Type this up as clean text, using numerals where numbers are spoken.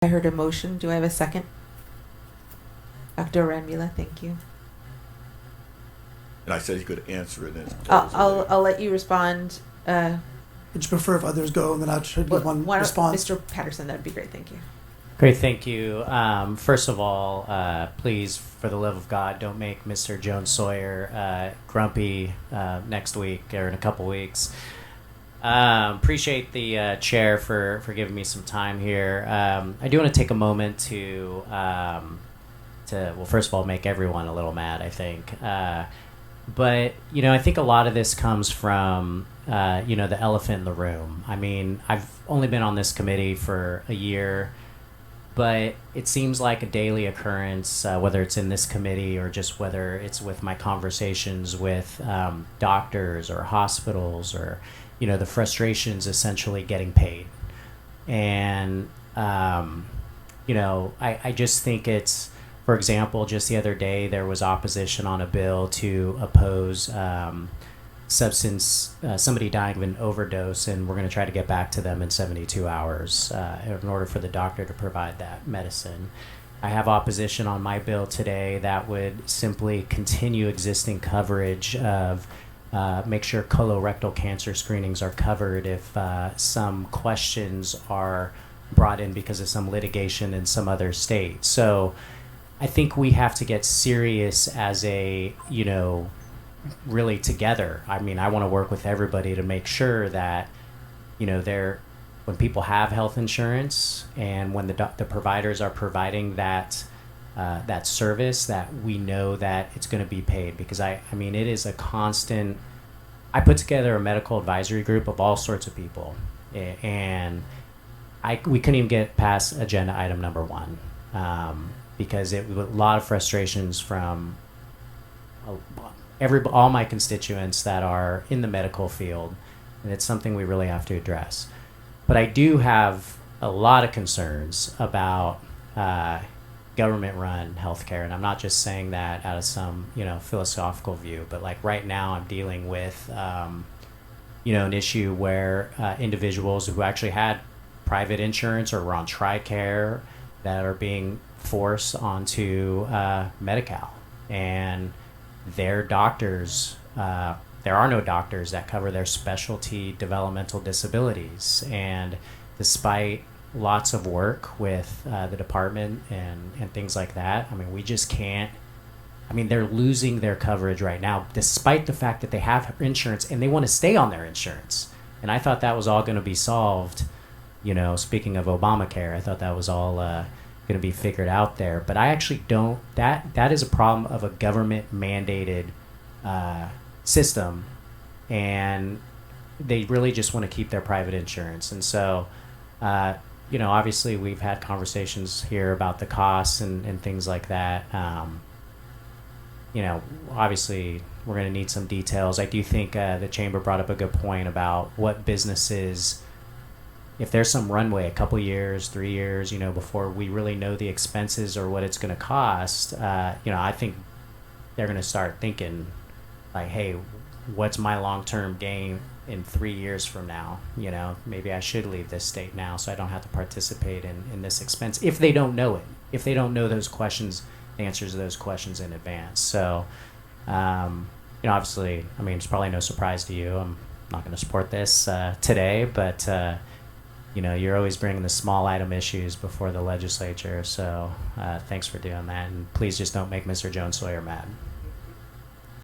I heard a motion. Do I have a second? Dr. Ramula, thank you. And I said you could answer it. And I'll let you respond. Would you prefer if others go and then I should give one response? Mr. Patterson, that'd be great. Thank you. Great, thank you. First of all, please, for the love of God, don't make Mr. Jones Sawyer grumpy next week or in a couple weeks. Appreciate the chair for giving me some time here. I do want to take a moment to well, first of all, make everyone a little mad, I think. But, you know, I think a lot of this comes from, you know, the elephant in the room. I mean, I've only been on this committee for a year, but it seems like a daily occurrence, whether it's in this committee or just whether it's with my conversations with doctors or hospitals or, you know, the frustrations essentially getting paid. And, you know, I just think it's, for example, just the other day there was opposition on a bill to oppose somebody dying of an overdose, and we're going to try to get back to them in 72 hours in order for the doctor to provide that medicine. I have opposition on my bill today that would simply continue existing coverage of make sure colorectal cancer screenings are covered if some questions are brought in because of some litigation in some other state. So I think we have to get serious as a, you know, really together. I mean, I want to work with everybody to make sure that, you know, when people have health insurance and when the providers are providing that that service, that we know that it's going to be paid. Because I mean, it is a constant. I put together a medical advisory group of all sorts of people, and we couldn't even get past agenda item number 1. Because it was a lot of frustrations from all my constituents that are in the medical field, and it's something we really have to address. But I do have a lot of concerns about government-run healthcare, and I'm not just saying that out of some, you know, philosophical view, but like right now I'm dealing with, you know, an issue where individuals who actually had private insurance or were on TRICARE that are being forced onto Medi-Cal, and their doctors, there are no doctors that cover their specialty developmental disabilities, and despite lots of work with the department and things like that, I mean, we just can't. I mean, they're losing their coverage right now despite the fact that they have insurance and they want to stay on their insurance. And I thought that was all going to be solved, you know, speaking of Obamacare, I thought that was all going to be figured out there. But I actually don't. That is a problem of a government mandated system, and they really just want to keep their private insurance. And so, you know, obviously we've had conversations here about the costs and things like that. You know, obviously we're going to need some details. I do think the chamber brought up a good point about what businesses, if there's some runway, a couple years, 3 years, you know, before we really know the expenses or what it's going to cost, you know, I think they're going to start thinking like, hey, what's my long-term gain in 3 years from now? You know, maybe I should leave this state now so I don't have to participate in this expense if they don't know it, if they don't know those questions, the answers to those questions in advance. So, you know, obviously, I mean, it's probably no surprise to you. I'm not going to support this today, but you know, you're always bringing the small item issues before the legislature. So thanks for doing that. And please just don't make Mr. Jones Sawyer mad.